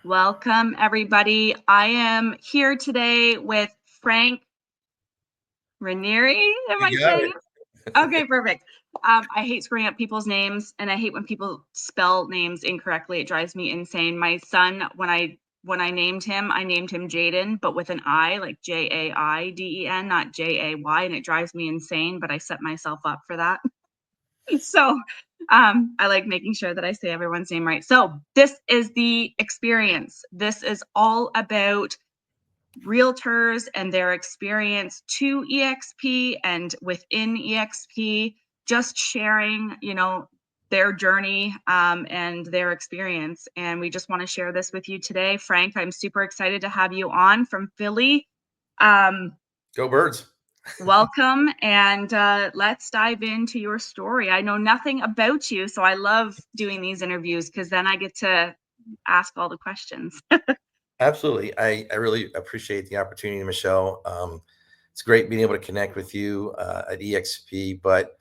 Welcome, everybody. I am here today with Frank Ranieri. Am I You got saying it. it? Okay, perfect. I hate screwing up people's names, and I hate when people spell names incorrectly. It drives me insane. My son, when I named him Jaden, but with an I, like Jaiden, not Jay, and it drives me insane. But I set myself up for that. So I like making sure that I say everyone's name right. So this is the experience. This is all about realtors and their experience to EXP and within EXP, just sharing, their journey and their experience. And we just want to share this with you today. Frank, I'm super excited to have you on from Philly. Go Birds. Welcome, and let's dive into your story. I know nothing about you, so I love doing these interviews because then I get to ask all the questions. Absolutely. I really appreciate the opportunity, Michelle. It's great being able to connect with you at EXP, but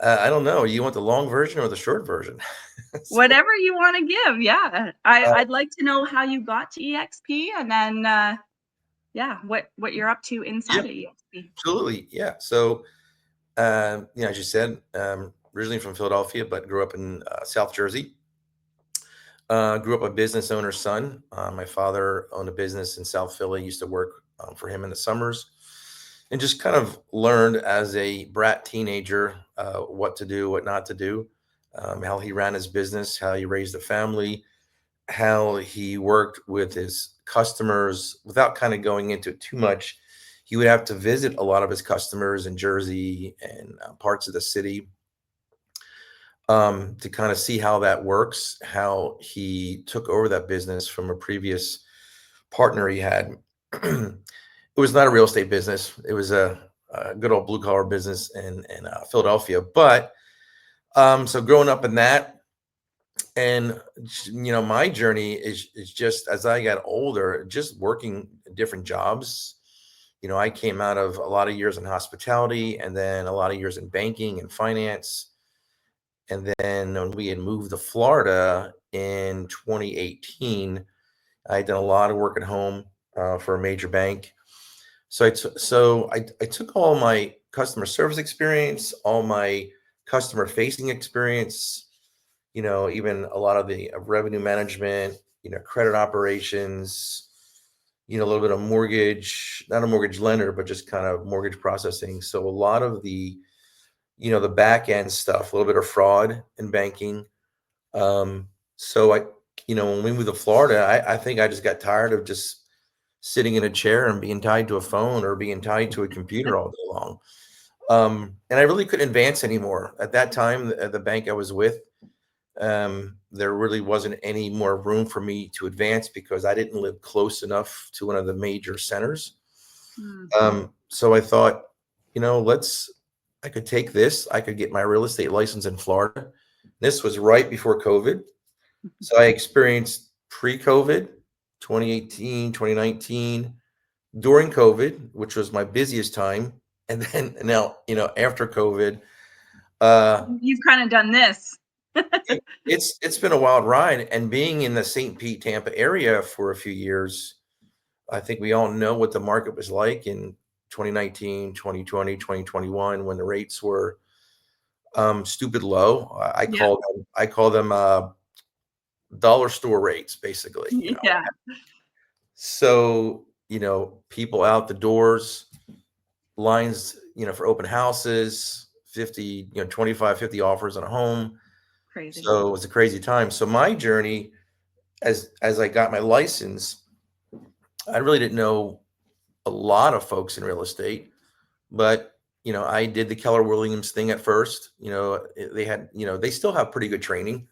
I don't know. You want the long version or the short version? So, Whatever you want to give, yeah. uh, I'd like to know how you got to EXP, and then yeah, what you're up to yeah, inside of EXP. absolutely. Yeah. So, as you said, originally from Philadelphia, but grew up in South Jersey. Grew up a business owner's son. My father owned a business in South Philly. Used to work for him in the summers, and just kind of learned as a brat teenager what to do, what not to do, how he ran his business, how he raised a family, how he worked with his customers without kind of going into it too much. He would have to visit a lot of his customers in Jersey and parts of the city to kind of see how that works, how he took over that business from a previous partner he had. It was not a real estate business. It was a good old blue collar business in Philadelphia. But so growing up in that, and my journey is just as I got older, just working different jobs. I came out of a lot of years in hospitality, and then a lot of years in banking and finance. And then when we had moved to Florida in 2018, I had done a lot of work at home for a major bank. So I took all my customer service experience, all my customer facing experience, even a lot of the revenue management, credit operations, a little bit of mortgage, not a mortgage lender, but just kind of mortgage processing. So a lot of the back end stuff, a little bit of fraud in banking. So when we moved to Florida, I think I just got tired of just sitting in a chair and being tied to a phone or being tied to a computer all day long. And I really couldn't advance anymore. At that time, the bank I was with, there really wasn't any more room for me to advance because I didn't live close enough to one of the major centers. Hmm. So I thought, I could take this, I could get my real estate license in Florida. This was right before COVID. So I experienced pre-COVID, 2018, 2019, during COVID, which was my busiest time. And then now, after COVID, uh, You've kind of done this. it's been a wild ride. And being in the St. Pete, Tampa area for a few years, I think we all know what the market was like in 2019, 2020, 2021, when the rates were stupid low. Yeah. I call them dollar store rates, basically. Yeah. So, people out the doors, lines, for open houses, 50, 25, 50 offers on a home. Crazy. So it was a crazy time. So my journey as I got my license, I really didn't know a lot of folks in real estate, but I did the Keller Williams thing at first. They had, they still have pretty good training.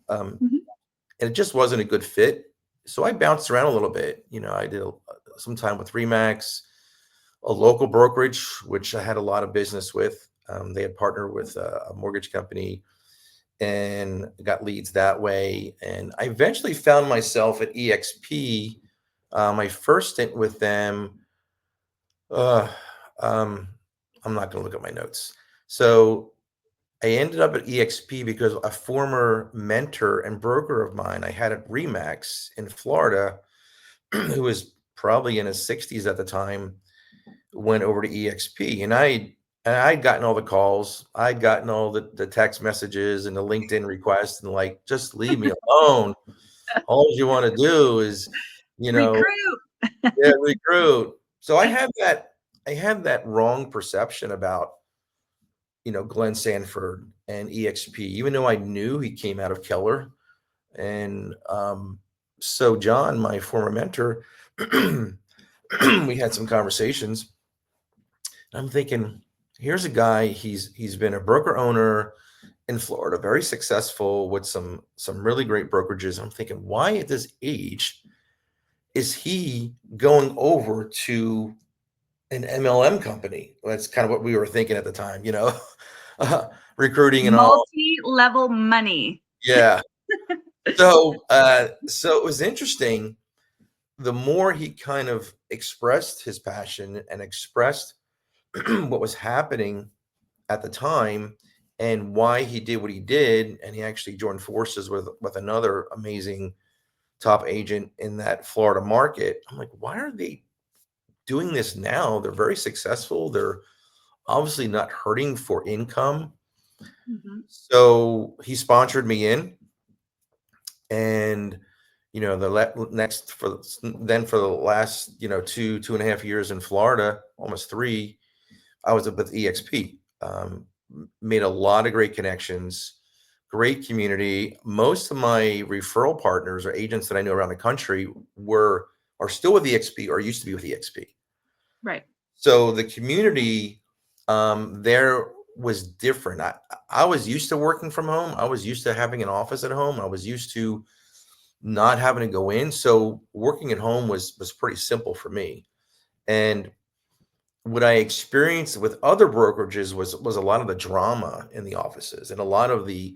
Um, Mhm. and it just wasn't a good fit. So I bounced around a little bit. I did some time with REMAX, a local brokerage, which I had a lot of business with. They had partnered with a mortgage company and got leads that way. And I eventually found myself at eXp. My first stint with them, uh, um, I'm not going to look at my notes. So I ended up at eXp because a former mentor and broker of mine I had at REMAX in Florida, who was probably in his 60s at the time, went over to eXp, and I'd gotten all the calls, I'd gotten all the text messages and the LinkedIn requests, and like, just leave me alone. All you want to do is, you know, Recruit. yeah, recruit. So I had that wrong perception about, Glenn Sanford and eXp, even though I knew he came out of Keller. And so John, my former mentor, we had some conversations. I'm thinking, here's a guy, he's been a broker owner in Florida, very successful with some really great brokerages. I'm thinking, why at this age is he going over to an MLM company? That's kind of what we were thinking at the time, recruiting and all. Multi-level money. Yeah. So it was interesting. The more he kind of expressed his passion and expressed what was happening at the time and why he did what he did, and he actually joined forces with another amazing top agent in that Florida market. I'm like, why are they doing this now? They're very successful. They're obviously not hurting for income. Mhm. So he sponsored me in, and next for the last 2.5 years in Florida, almost 3, I was with EXP. Made a lot of great connections, great community. Most of my referral partners or agents that I know around the country are still with EXP or used to be with EXP. Right. So the community there was different. I was used to working from home. I was used to having an office at home. I was used to not having to go in. So working at home was pretty simple for me. And what I experienced with other brokerages was a lot of the drama in the offices and a lot of the,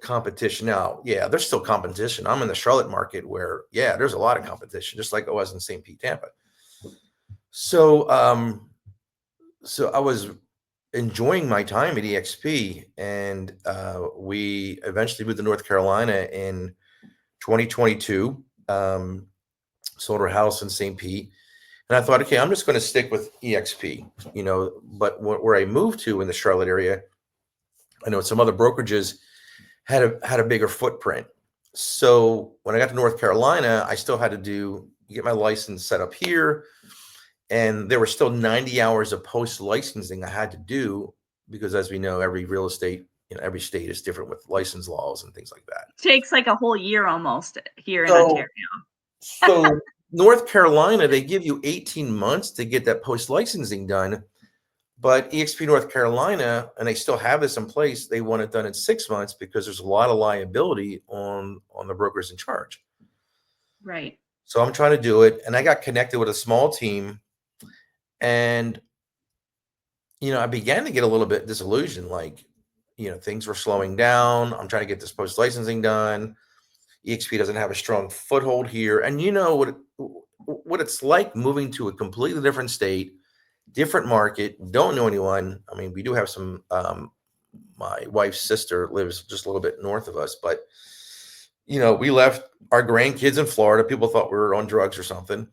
competition. Now, yeah, there's still competition. I'm in the Charlotte market where, yeah, there's a lot of competition, just like it was in St. Pete, Tampa. So, so I was enjoying my time at EXP, and we eventually moved to North Carolina in 2022. Sold our house in St. Pete. And I thought, okay, I'm just going to stick with EXP, but where I moved to in the Charlotte area, I know some other brokerages had a bigger footprint. So when I got to North Carolina, I still had to get my license set up here. And there were still 90 hours of post licensing I had to do because, as we know, every real estate, every state is different with license laws and things like that. Takes like a whole year almost here in So, Ontario. so North Carolina, they give you 18 months to get that post licensing done. But eXp North Carolina, and they still have this in place, they want it done in 6 months because there's a lot of liability on the brokers in charge. Right. So I'm trying to do it, and I got connected with a small team, and I began to get a little bit disillusioned. Like, things were slowing down. I'm trying to get this post licensing done. eXp doesn't have a strong foothold here, and what it's like moving to a completely different state, different market, don't know anyone. I mean, we do have some, my wife's sister lives just a little bit north of us, but, we left our grandkids in Florida. People thought we were on drugs or something.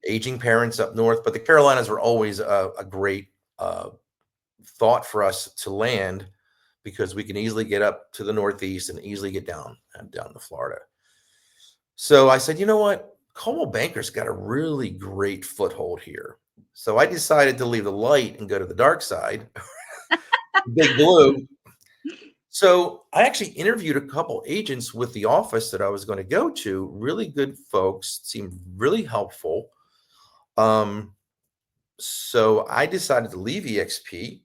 Aging parents up north, but the Carolinas were always a great thought for us to land because we can easily get up to the Northeast and easily get down to Florida. So I said, you know what? Coldwell Banker's got a really great foothold here. So I decided to leave the light and go to the dark side, big blue. So I actually interviewed a couple agents with the office that I was going to go to. Really good folks, seemed really helpful. So I decided to leave eXp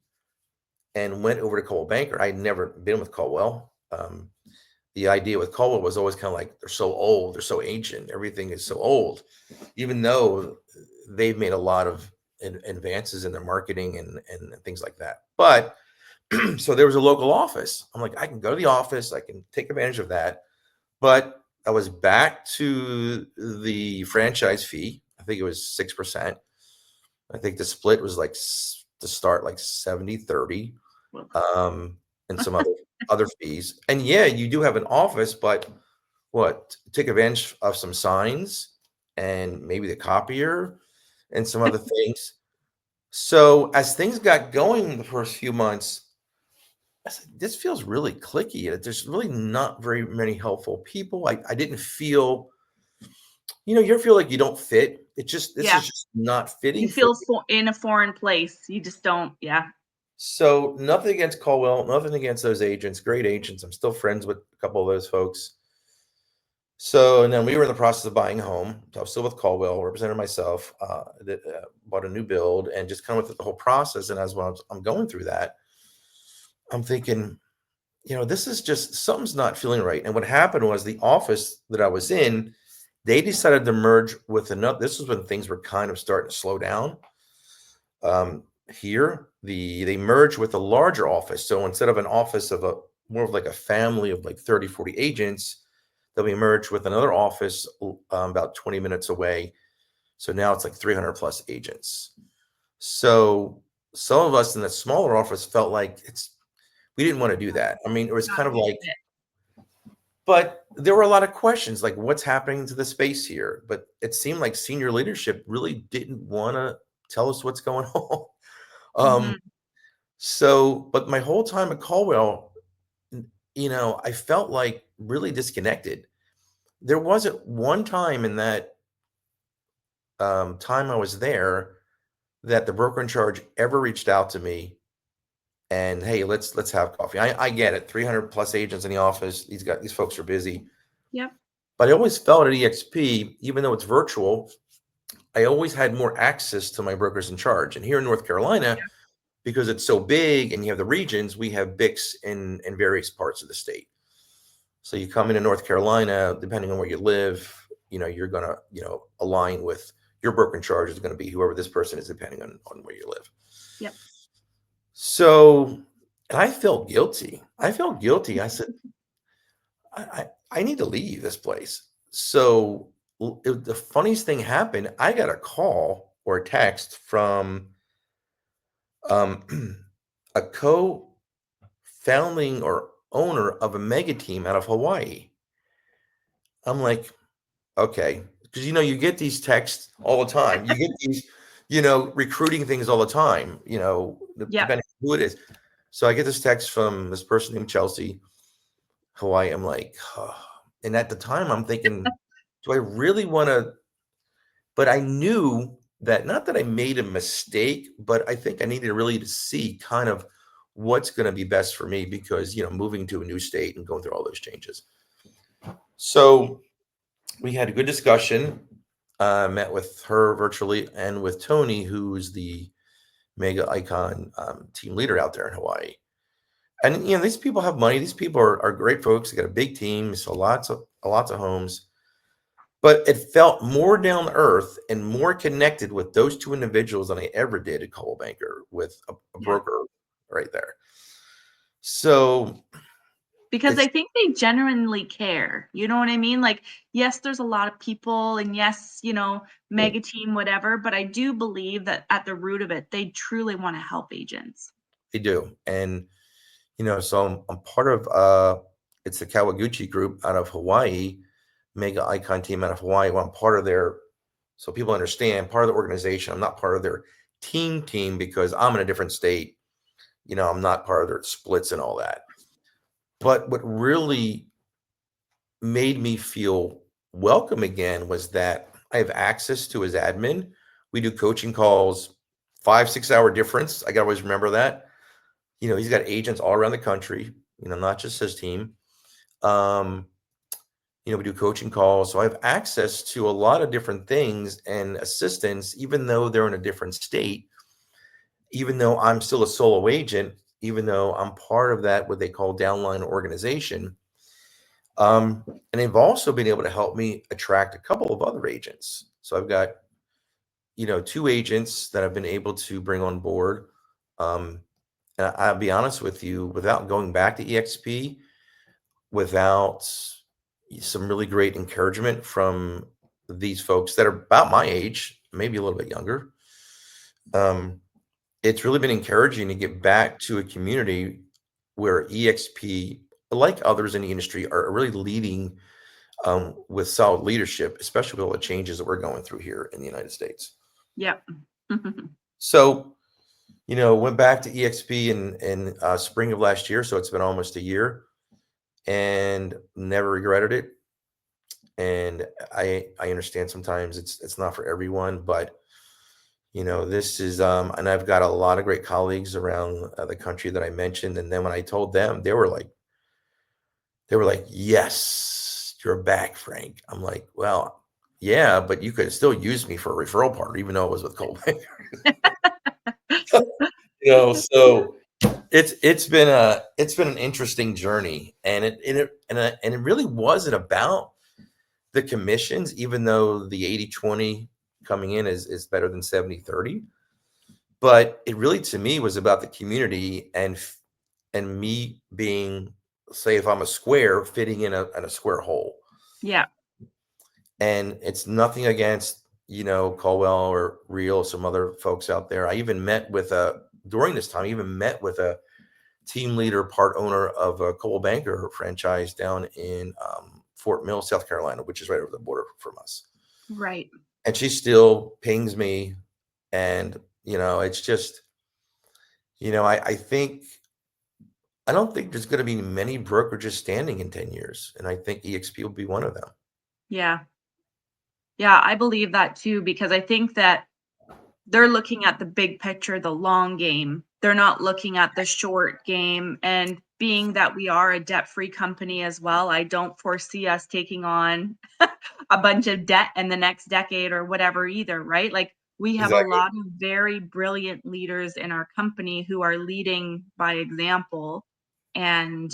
and went over to Coldwell Banker. I'd never been with Coldwell. The idea with Coldwell was always kind of like, they're so old, they're so ancient, everything is so old, even though they've made a lot of advances in their marketing and things like that. But so there was a local office. I'm like, I can go to the office, I can take advantage of that. But I was back to the franchise fee. I think it was 6%. I think the split was like to start like 70-30. and some other fees. And yeah, you do have an office, but what, take advantage of some signs and maybe the copier and some other things. So as things got going in the first few months, I said, this feels really clicky. There's really not very many helpful people. I didn't feel, you ever feel like you don't fit? This Yeah. is just not You fitting for feel me. in a foreign place. You just don't. Yeah. So nothing against Coldwell, nothing against those agents, great agents. I'm still friends with a couple of those folks. So, and then we were in the process of buying a home. So I was still with Coldwell, represented myself, bought a new build and just kind of went through the whole process. And as well, I'm going through that, I'm thinking, this is just, something's not feeling right. And what happened was the office that I was in, they decided to merge with another. This was when things were kind of starting to slow down. Here, they merged with a larger office. So instead of an office of more of like a family of like 30, 40 agents, they'll be merged with another office about 20 minutes away. So now it's like 300 plus agents. So some of us in the smaller office felt like we didn't want to do that. I mean, it was Not kind a of good like, fit. but there were a lot of questions like what's happening to the space here? But it seemed like senior leadership really didn't want to tell us what's going on. Mhm. But my whole time at Caldwell, I felt like really disconnected. There wasn't one time in that time I was there that the broker in charge ever reached out to me and, hey, let's have coffee. I get it, 300 plus agents in the office. These folks are busy, Yep. but I always felt at eXp, even though it's virtual, I always had more access to my brokers in charge. And here in North Carolina, Yeah. because it's so big and you have the regions, we have BICs in various parts of the state. So you come into North Carolina, depending on where you live, you're gonna, align with your broker in charge is going to be whoever this person is, depending on where you live. Yep. So, and I felt guilty. I said, I need to leave this place. So the funniest thing happened. I got a call or a text from a co-founding or owner of a mega team out of Hawaii. I'm like, okay, because you get these texts all the time. You get these, recruiting things all the time. Yep. Depending on who it is. So I get this text from this person named Chelsea, Hawaii. I'm like, oh. And at the time, I'm thinking, do I really want to? But I knew that not that I made a mistake, but I think I needed really to see kind of what's going to be best for me because moving to a new state and going through all those changes. So we had a good discussion. Met with her virtually and with Tony, who's the mega icon team leader out there in Hawaii. And these people have money. These people are great folks. They got a big team, so lots of homes. But it felt more down to earth and more connected with those two individuals than I ever did at Coldwell Banker with a Yeah. broker right there. So Because it's I think they genuinely care. You know what I mean? Like, yes, there's a lot of people and yes, mega team, whatever, but I do believe that at the root of it, they truly want to help agents. they do. And so I'm part of it's the Kawaguchi group out of Hawaii, mega icon team out of Hawaii. Well, I'm part of their, so people understand, part of the organization. I'm not part of their team because I'm in a different state. I'm not part of their splits and all that. But what really made me feel welcome again was that I have access to his admin. We do coaching calls, 5-6 hour difference. I got to always remember that. He's got agents all around the country, not just his team. We do coaching calls. So I have access to a lot of different things and assistance, even though they're in a different state, even though I'm still a solo agent, even though I'm part of that, what they call downline organization. And they've also been able to help me attract a couple of other agents. So I've got, 2 agents that I've been able to bring on board. And I'll be honest with you, without going back to eXp, without some really great encouragement from these folks that are about my age, maybe a little bit younger, it's really been encouraging to get back to a community where EXP, like others in the industry, are really leading with solid leadership, especially with all the changes that we're going through here in the United States. Yep. So, went back to EXP in spring of last year. So it's been almost a year and never regretted it. And I understand sometimes it's not for everyone, but this is and I've got a lot of great colleagues around the country that I mentioned. And then when I told them, they were like, yes, you're back, Frank. I'm like, well, yeah, but you could still use me for a referral partner, even though it was with Coldwell Banker. So it's been an interesting journey, and it really wasn't about the commissions, even though the 80-20 coming in is better than 70-30. But it really, to me, was about the community and me being, say, if I'm a square, fitting in a square hole. Yeah. And it's nothing against, Coldwell or Real, some other folks out there. I even met with during this time, I even met with a team leader, part owner of a Coldwell Banker franchise down in Fort Mill, South Carolina, which is right over the border from us. Right. And she still pings me. And, it's just, I don't think there's going to be many brokerages standing in 10 years. And I think EXP will be one of them. Yeah. Yeah, I believe that too, because I think that they're looking at the big picture, the long game. They're not looking at the short game. And being that we are a debt-free company as well, I don't foresee us taking on a bunch of debt in the next decade or whatever either, right? Like we have a Exactly. lot of very brilliant leaders in our company who are leading by example. And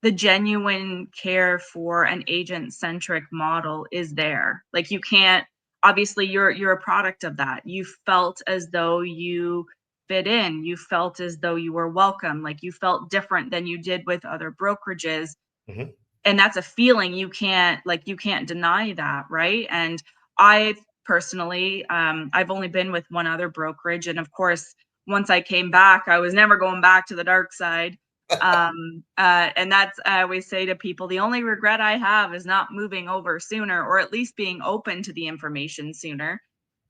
the genuine care for an agent-centric model is there. Like you can't, obviously you're a product of that. You felt as though you fit in. You felt as though you were welcome. Like you felt different than you did with other brokerages. Mhm. And that's a feeling you can't deny that, right? And I personally, I've only been with one other brokerage, and of course, once I came back, I was never going back to the dark side. And that's, I always say to people, the only regret I have is not moving over sooner, or at least being open to the information sooner.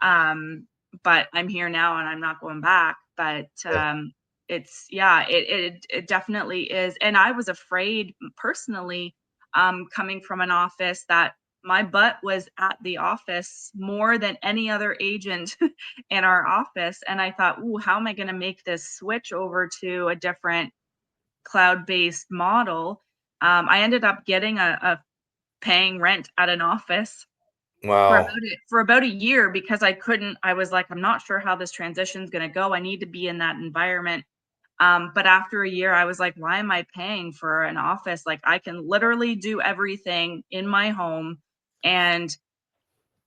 But I'm here now, and I'm not going back. But Yeah. it's, yeah, it definitely is. And I was afraid personally, coming from an office that my butt was at the office more than any other agent in our office. And I thought, ooh, how am I going to make this switch over to a different cloud-based model? I ended up getting a paying rent at an office Wow. for about a year, because I was like, I'm not sure how this transition is going to go. I need to be in that environment. But after a year, I was like, why am I paying for an office? Like I can literally do everything in my home. And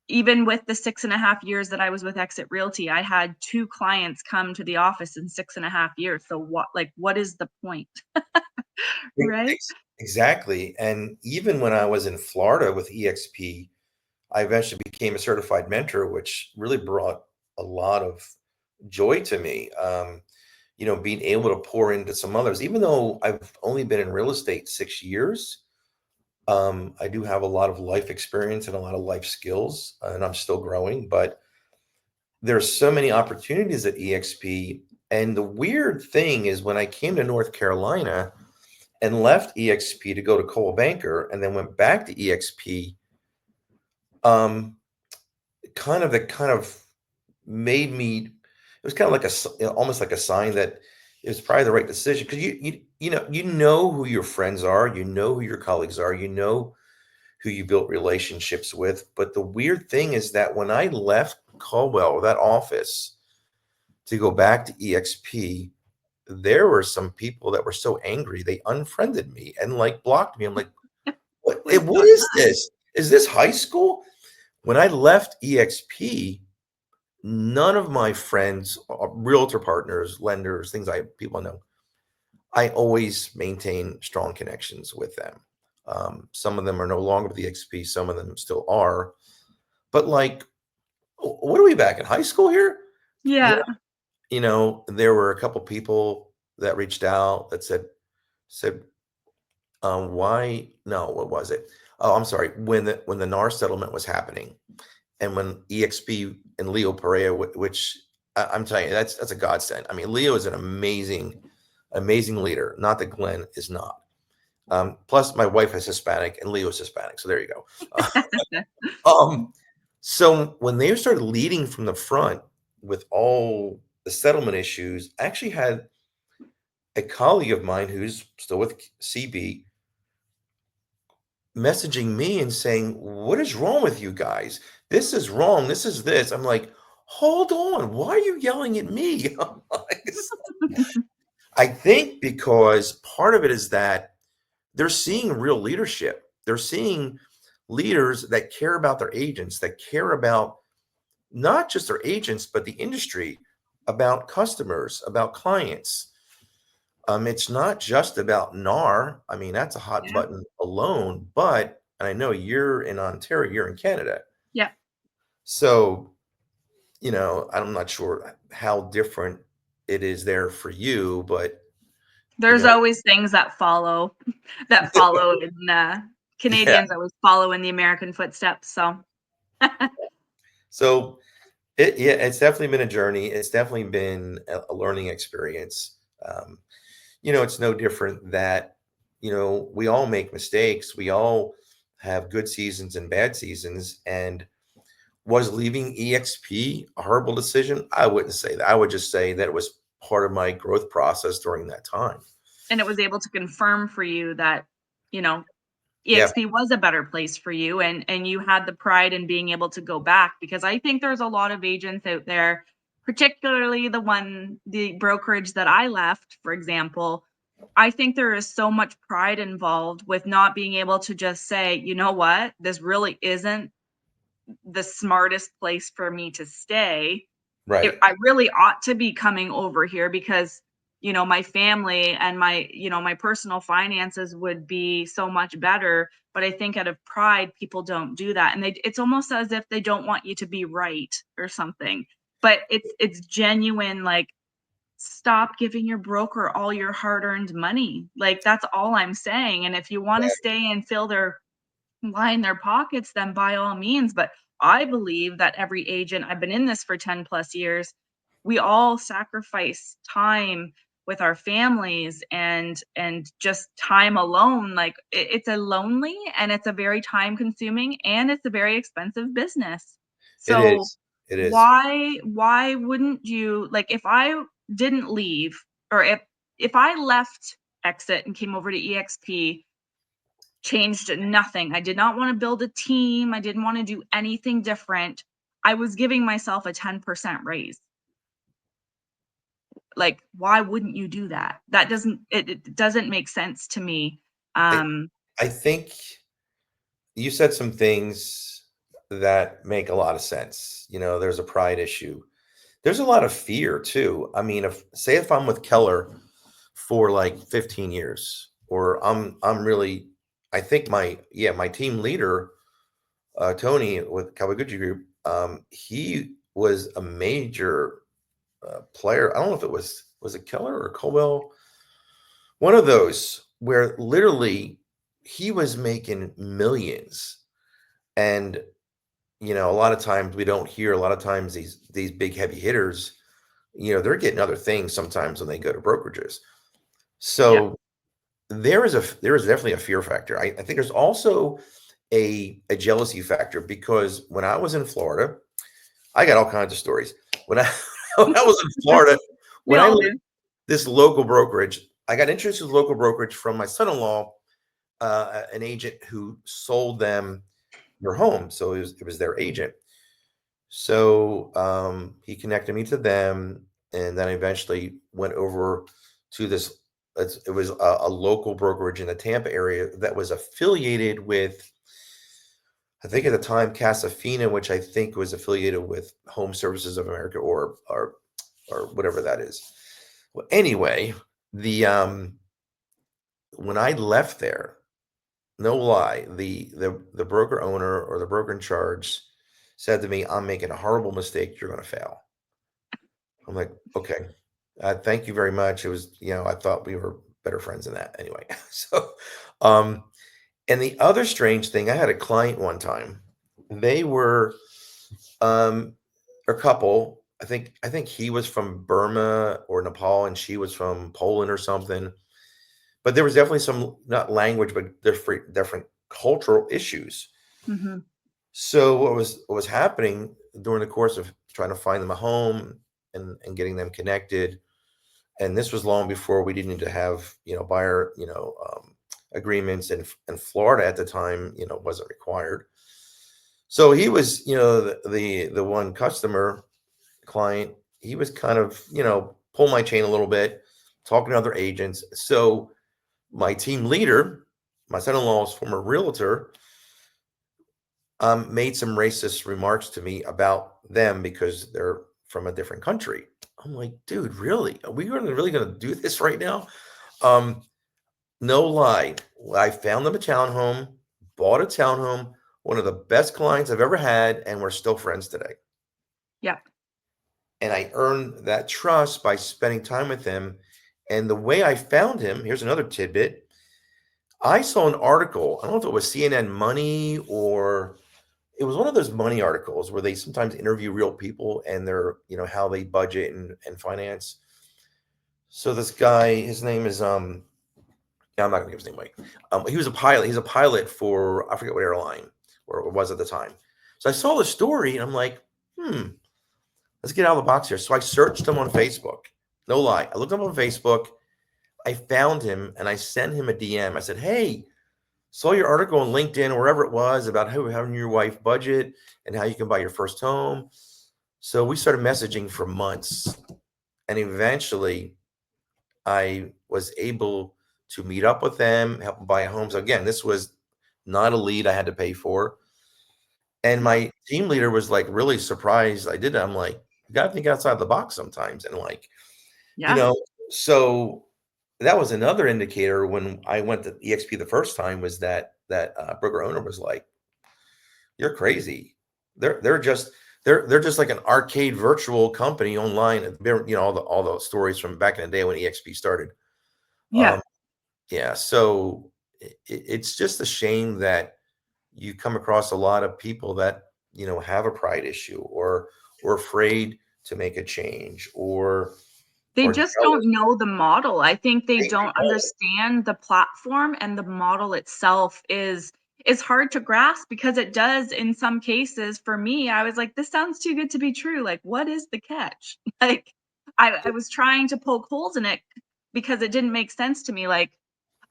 even with the 6.5 years that I was with eXp Realty, I had 2 clients come to the office in 6.5 years. So what is the point? Right? Exactly. And even when I was in Florida with EXP, I eventually became a certified mentor, which really brought a lot of joy to me. Being able to pour into some others, even though I've only been in real estate 6 years, I do have a lot of life experience and a lot of life skills, and I'm still growing. But there's so many opportunities at EXP. And the weird thing is, when I came to North Carolina and left EXP to go to Coldwell Banker, and then went back to EXP, um, kind of made me. It was kind of like almost like a sign that it was probably the right decision, because you know who your friends are, you know who your colleagues are, you know who you built relationships with. But the weird thing is that when I left Coldwell, that office, to go back to EXP, there were some people that were so angry they unfriended me and like blocked me. I'm like, We've what done is that. this? Is this high school? When I left EXP, none of my friends, realtor partners, lenders, people know, I always maintain strong connections with them. Some of them are no longer with EXP, some of them still are. But like, what are we back in high school here? You Yeah. know, there were a couple people that reached out that said, why? No, what was it? Oh, I'm sorry. When the NAR settlement was happening, and when EXP and Leo Perea, which I'm telling you, that's a godsend. I mean, Leo is an amazing leader. Not that Glenn is not. Plus, my wife is Hispanic and Leo is Hispanic, so there you go. Um, so when they started leading from the front with all the settlement issues, I actually had a colleague of mine who's still with CB messaging me and saying, "What is wrong with you guys? This is wrong. This is this." I'm like, "Hold on. Why are you yelling at me?" I'm like, I think because part of it is that they're seeing real leadership. They're seeing leaders that care about their agents, that care about not just their agents, but the industry, about customers, about clients. It's not just about NAR. I mean, that's a hot Yeah. button alone, but and I know you're in Ontario, you're in Canada. Yeah. So, I'm not sure how different it is there for you, but you There's know, always things that follow in yeah. Canadians always follow in the American footsteps. So So yeah, it's definitely been a journey. It's definitely been a learning experience. Um, it's no different that, we all make mistakes. We all have good seasons and bad seasons. And was leaving EXP a horrible decision? I wouldn't say that. I would just say that it was part of my growth process during that time. and it was able to confirm for you that, you know, Yeah, eXp was a better place for you, and you had the pride in being able to go back, because I think there's a lot of agents out there, particularly the brokerage that I left, for example. I think there is so much pride involved with not being able to just say, you know what, this really isn't the smartest place for me to stay. right. I really ought to be coming over here because, my family and my personal finances would be so much better. But I think out of pride, people don't do that. And it's almost as if they don't want you to be right or something. But it's genuine, like, stop giving your broker all your hard-earned money. Like, that's all I'm saying. And if you want to stay and line their pockets, then by all means. But I believe that every agent, I've been in this for 10 plus years, we all sacrifice time with our families and just time alone. Like, it's a lonely, and it's a very time consuming, and it's a very expensive business. It So is. It is. why wouldn't you, like, if I didn't leave, or if I left Exit and came over to EXP, changed nothing. I did not want to build a team. I didn't want to do anything different. I was giving myself a 10% raise. Like, why wouldn't you do that? It doesn't make sense to me. I, Um, I think you said some things that make a lot of sense. There's a pride issue. There's a lot of fear too. I mean, if I'm with Keller for like 15 years, or I'm really, I think my team leader, Tony with Kawaguchi Group, he was a major player. I don't know if was it Keller or Coldwell, one of those where literally he was making millions. And a lot of times we don't hear. A lot of times these big heavy hitters, they're getting other things sometimes when they go to brokerages. yeah, So there is definitely a fear factor. I think there's also a jealousy factor, because when I was in Florida, I got all kinds of stories. When I when I was in Florida, we when I all left do. this local brokerage, I got introduced to local brokerage from my son-in-law, an agent who sold them their home. So it was their agent. So he connected me to them, and then I eventually went over to this. It was a local brokerage in the Tampa area that was affiliated with, I think at the time, Casafina, which I think was affiliated with Home Services of America, or whatever that is. Well, anyway, the when I left there, no lie, the broker owner, or the broker in charge, said to me, "I'm making a horrible mistake. You're going to fail." I'm like, okay, thank you very much. It was, I thought we were better friends than that anyway. So, um, and the other strange thing, I had a client one time. They were um, a couple. I think he was from Burma or Nepal, and she was from Poland or something. But there was definitely some, not language, but different cultural issues. Hmm. So what was happening during the course of trying to find them a home and getting them connected, and this was long before we didn't need to have buyer agreements, in Florida at the time wasn't required. So he was the one customer client. He was kind of pull my chain a little bit, talking to other agents. So my team leader, my son-in-law's former realtor, made some racist remarks to me about them because they're from a different country. I'm like, dude, really? Are we really going to do this right now? Um, no lie. I found them a townhome, bought a townhome, one of the best clients I've ever had, and we're still friends today. Yeah. And I earned that trust by spending time with him. And the way I found him, here's another tidbit. I saw an article. I don't know if it was CNN Money or it was one of those money articles where they sometimes interview real people and their, how they budget and finance. So this guy, his name is yeah, I'm not gonna give his name away. He was a pilot. He's a pilot for I forget what airline or it was at the time. So I saw the story and I'm like, let's get out of the box here. So I searched him on Facebook. No lie. I looked him up on Facebook. I found him and I sent him a DM. I said, hey, saw your article on LinkedIn or wherever it was about how having your wife budget and how you can buy your first home. So we started messaging for months. And eventually I was able to meet up with them, help them buy homes. Again, this was not a lead I had to pay for. And Yeah. my team leader was like really surprised I did that. I'm like, you gotta think outside the box sometimes. And like, you Yeah. know, so that was another indicator when I went to EXP the first time was that broker owner was like, "You're crazy. They're just like an arcade virtual company online. All the stories from back in the day when EXP started. Yeah. Um, yeah, so it's just a shame that you come across a lot of people that have a pride issue or afraid to make a change They or just jealous. don't know the model. I think they They don't don't. understand the platform, and the model itself is hard to grasp because it does in some cases. For me, I was like, this sounds too good to be true. Like, what is the catch? Like, I was trying to poke holes in it because it didn't make sense to me. Like,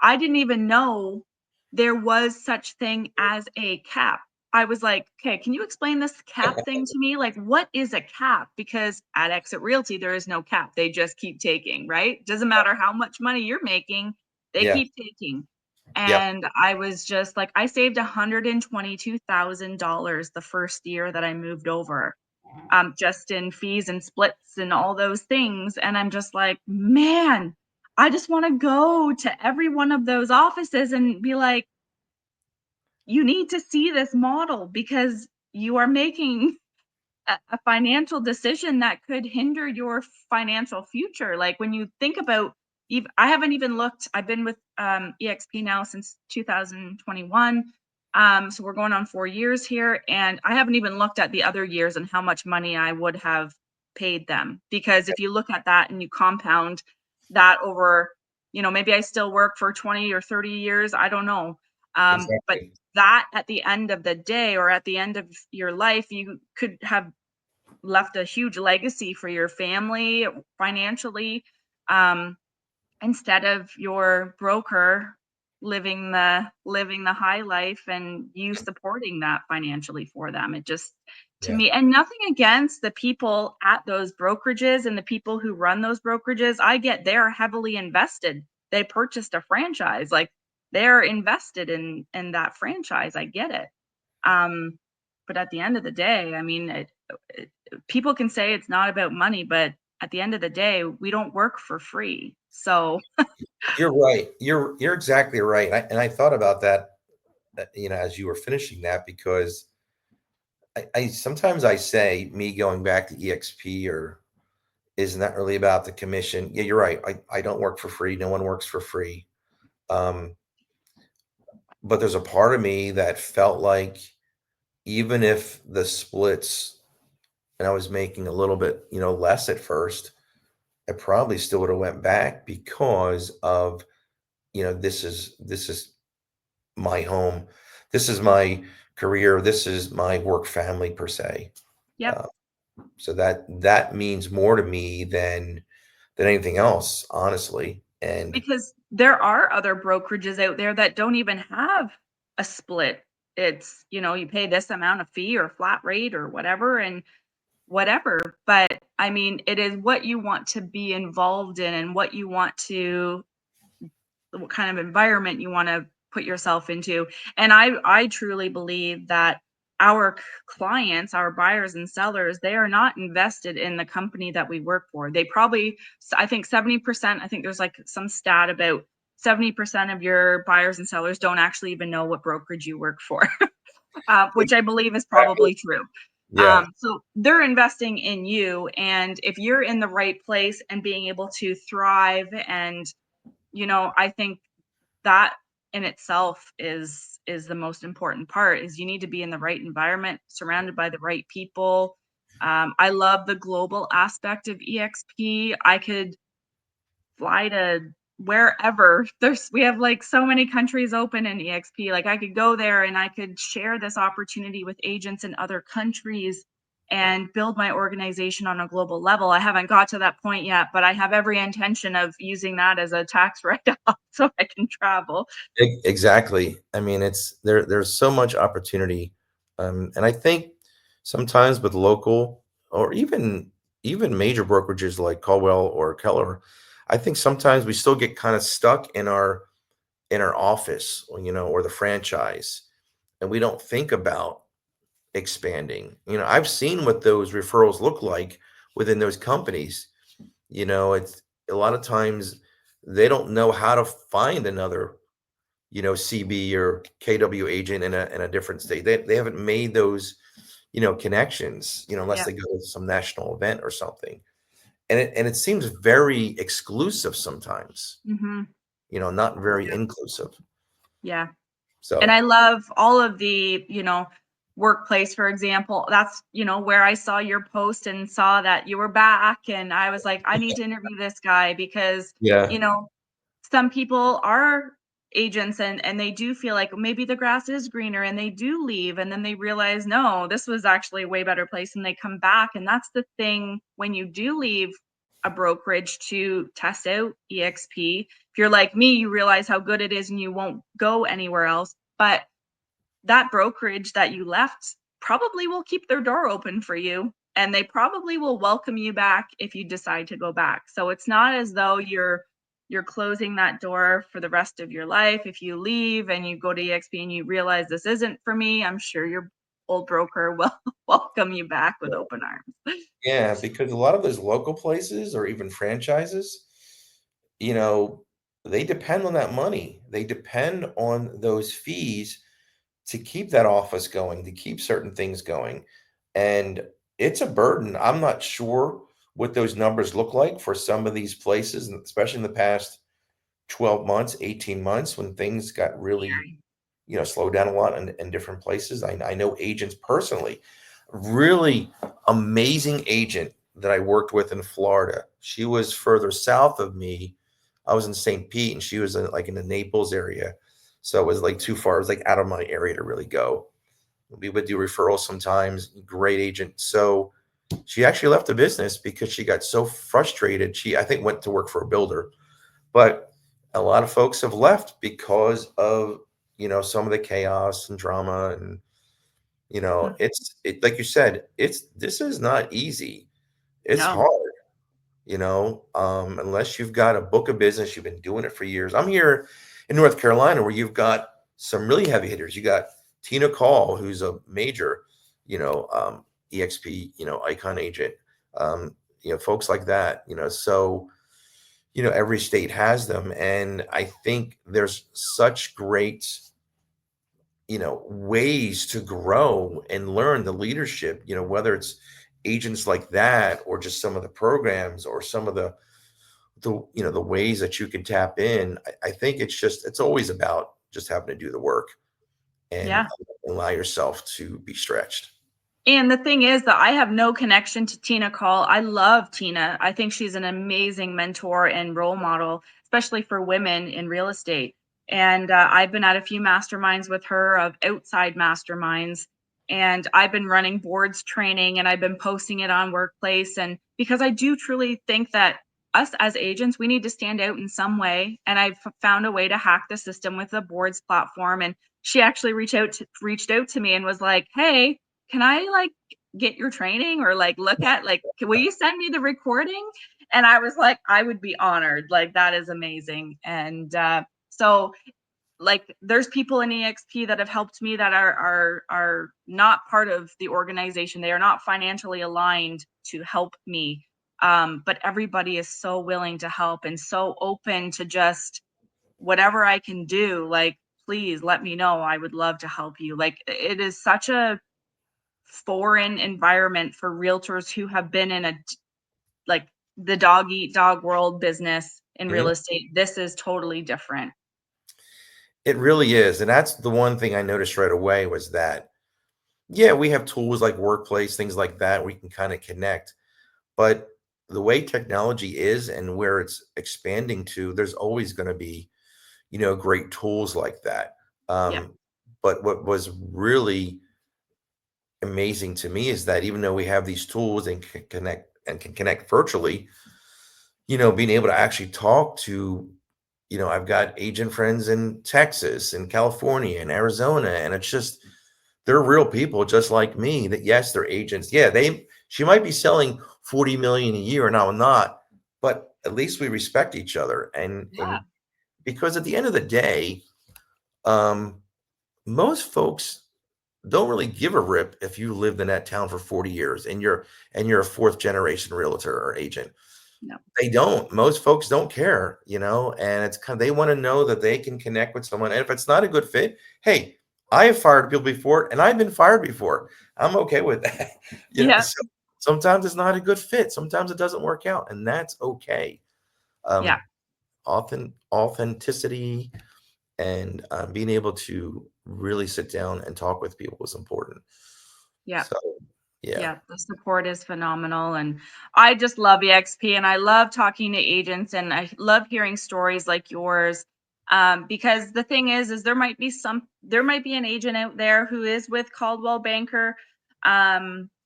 I didn't even know there was such thing as a cap. I was like, "Okay, can you explain this cap thing to me? Like, what is a cap?" Because at Exit Realty, there is no cap. They just keep taking, right? Doesn't matter how much money you're making, they Yeah. keep taking. Yep. And I was just like, I saved $122,000 the first year that I moved over, just in fees and splits and all those things. And I'm just like, man, I just want to go to every one of those offices and be like, you need to see this model because you are making a financial decision that could hinder your financial future. Like when you think about, I haven't even looked. I've been with EXP now since 2021. So we're going on 4 years here, and I haven't even looked at the other years and how much money I would have paid them. Because if you look at that and you compound that over, maybe I still work for 20 or 30 years. I don't know. But Exactly. that at the end of the day or at the end of your life, you could have left a huge legacy for your family financially, um, instead of your broker living the high life and you supporting that financially for them. It just, to Yeah. me, and nothing against the people at those brokerages and the people who run those brokerages. I get they're heavily invested. They purchased a franchise, like they're invested in that franchise. I get it. um but at the end of the day, I mean, it, people can say it's not about money, but at the end of the day, we don't work for free. So You're right. You're exactly right. And I thought about that, as you were finishing that, because I sometimes I say me going back to EXP or is not really about the commission. Yeah, you're right. I don't work for free. No one works for free. Um, but there's a part of me that felt like even if the splits and I was making a little bit, less at first, I probably still would have went back because of, this is my home. This is my career. This is my work family per se. Yep. Uh, so that means more to me than anything else, honestly. And Because there are other brokerages out there that don't even have a split. It's, you pay this amount of fee or flat rate or whatever and whatever. But I mean, it is what you want to be involved in and what kind of environment you want to put yourself into. And I truly believe that our clients, our buyers and sellers, they are not invested in the company that we work for. They probably, I think 70%, I think there's like some stat about 70% of your buyers and sellers don't actually even know what brokerage you work for, which I believe is probably true. yeah, So they're investing in you. And if you're in the right place and being able to thrive and I think that in itself is the most important part is you need to be in the right environment, surrounded by the right people. I love the global aspect of EXP. I could fly to wherever. We have like so many countries open in EXP. Like I could go there and I could share this opportunity with agents in other countries and build my organization on a global level. I haven't got to that point yet, but I have every intention of using that as a tax write-off so I can travel. exactly. I mean, there's so much opportunity. And I think sometimes with local or even major brokerages like Coldwell or Keller, I think sometimes we still get kind of stuck in our office, or the franchise, and we don't think about expanding. I've seen what those referrals look like within those companies. It's a lot of times they don't know how to find another, CB or KW agent in a different state. They haven't made those, connections, unless Yeah. they go to some national event or something. And it seems very exclusive sometimes, Hmm. not very Yeah. inclusive. Yeah. And So I love all of the, workplace, for example. That's, where I saw your post and saw that you were back. And I was like, I need to interview this guy because, yeah, you know, some people are agents and they do feel like maybe the grass is greener and they do leave and then they realize no, this was actually a way better place and they come back. And that's the thing when you do leave a brokerage to test out EXP. If you're like me, you realize how good it is and you won't go anywhere else. But that brokerage that you left probably will keep their door open for you and they probably will welcome you back if you decide to go back. So it's not as though you're closing that door for the rest of your life. If you leave and you go to EXP and you realize this isn't for me, I'm sure your old broker will welcome you back with open arms. yeah, because a lot of those local places or even franchises, you know, they depend on that money. They depend on those fees to keep that office going, to keep certain things going. And it's a burden. I'm not sure what those numbers look like for some of these places, and especially in the past 12 months, 18 months when things got really, slowed down a lot in different places. I know agents personally, really amazing agent that I worked with in Florida. She was further south of me. I was in St. Pete and she was like in the Naples area. So it was like too far. It was like out of my area to really go. We would do referrals sometimes. Great agent. So she actually left the business because she got so frustrated. She, I think, went to work for a builder, but a lot of folks have left because of, some of the chaos and drama. And, like you said, this is not easy. It's No. hard, unless you've got a book of business, you've been doing it for years. I'm here in North Carolina where you've got some really heavy hitters. You got Tina Call, who's a major, EXP, icon agent, folks like that, so, every state has them. And I think there's such great, ways to grow and learn the leadership, whether it's agents like that, or just some of the programs, or some of the the ways that you can tap in, I think it's always about just having to do the work and Yeah. allow yourself to be stretched. And the thing is that I have no connection to Tina Call. I love Tina. I think she's an amazing mentor and role model, especially for women in real estate. And I've been at a few masterminds with her, of outside masterminds. And I've been running boards training, and I've been posting it on Workplace. And because I do truly think that us as agents, we need to stand out in some way. And I've found a way to hack the system with the boards platform. And she actually reached out to me and was like, "Hey, can I like get your training, or like look at, like, will you send me the recording?" And I was like, I would be honored. Like, that is amazing. And so like there's people in EXP that have helped me that are not part of the organization. They are not financially aligned to help me. But everybody is so willing to help and so open to just whatever I can do. Like, please let me know. I would love to help you. Like, it is such a foreign environment for realtors who have been in a like the dog eat dog world business in real Mhm. estate. This is totally different. It really is. And that's the one thing I noticed right away, was that, yeah, we have tools like Workplace, things like that, we can kind of connect. But the way technology is and where it's expanding to, there's always going to be, great tools like that. Yeah. But what was really amazing to me is that even though we have these tools and can connect virtually, being able to actually talk to, I've got agent friends in Texas and California and Arizona, and it's just, they're real people just like me, that yes, they're agents. Yeah, she might be selling 40 million a year, and I'm not, but at least we respect each other. And Yeah. because at the end of the day, um, most folks don't really give a rip if you lived in that town for 40 years and you're a fourth generation realtor or agent. No. They don't. Most folks don't care, and it's kind of, they want to know that they can connect with someone. And if it's not a good fit, hey, I have fired people before and I've been fired before. I'm okay with that. Yeah. So sometimes it's not a good fit. Sometimes it doesn't work out, and that's okay. Yeah. Um, authenticity and being able to really sit down and talk with people is important. Yeah. So, yeah. Yeah, the support is phenomenal, and I just love eXp, and I love talking to agents, and I love hearing stories like yours. Because the thing is there might be an agent out there who is with Coldwell Banker,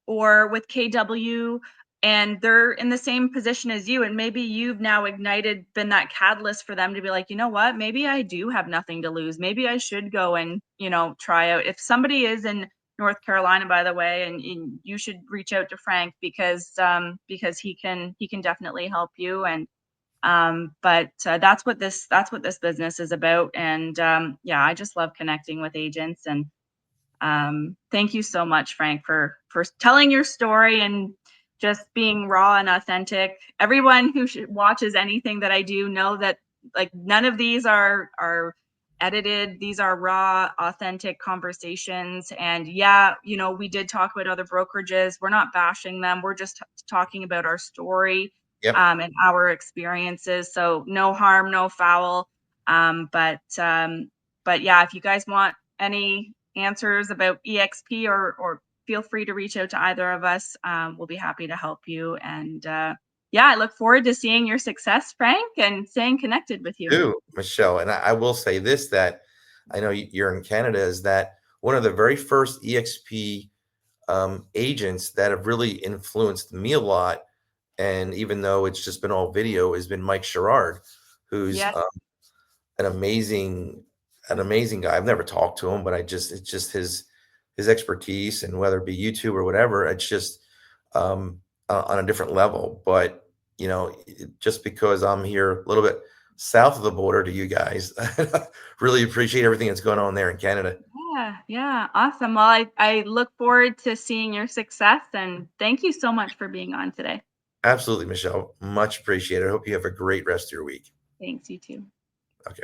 or with KW, and they're in the same position as you, and maybe you've now been that catalyst for them to be like, you know what, maybe I do have nothing to lose. Maybe I should go and, try out. If somebody is in North Carolina, by the way, and you should reach out to Frank, because he can definitely help you. And but that's what this business is about. And yeah, I just love connecting with agents. And thank you so much, Frank, for telling your story and just being raw and authentic. Everyone who watches anything that I do know that, like, none of these are edited. These are raw, authentic conversations. And yeah, we did talk about other brokerages. We're not bashing them. We're just talking about our story, Yep. and our experiences. So no harm, no foul. But yeah, if you guys want any answers about EXP, or feel free to reach out to either of us. We'll be happy to help you. And yeah, I look forward to seeing your success, Frank, and staying connected with you. Do, Michelle. And I will say this, that I know you're in Canada, is that one of the very first EXP agents that have really influenced me a lot, and even though it's just been all video, has been Mike Sherrard, who's Yeah. an amazing an amazing guy. I've never talked to him, but it's just his expertise, and whether it be YouTube or whatever, it's just on a different level. But just because I'm here a little bit south of the border to you guys, really appreciate everything that's going on there in Canada. Yeah. Yeah. Awesome. Well, I look forward to seeing your success, and thank you so much for being on today. Absolutely, Michelle. Much appreciated. I hope you have a great rest of your week. Thanks, you too. Okay.